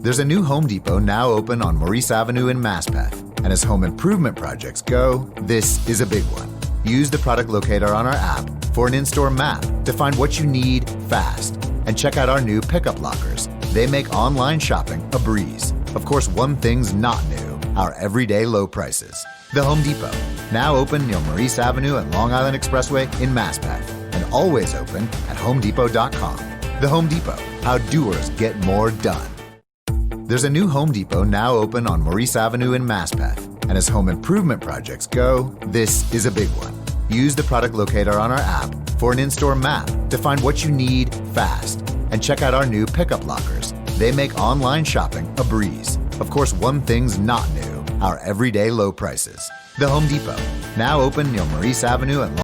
There's a new Home Depot now open on Maurice Avenue in Maspeth. And as home improvement projects go, this is a big one. Use the product locator on our app for an in-store map to find what you need fast. And check out our new pickup lockers. They make online shopping a breeze. Of course, one thing's not new, our everyday low prices. The Home Depot, now open near Maurice Avenue and Long Island Expressway in Maspeth, and always open at HomeDepot.com. The Home Depot, how doers get more done. There's a new Home Depot now open on Maurice Avenue in Maspeth, and as home improvement projects go, this is a big one. Use the product locator on our app for an in-store map to find what you need fast, and check out our new pickup lockers. They make online shopping a breeze. Of course, one thing's not new, our everyday low prices. The Home Depot, now open near Maurice Avenue and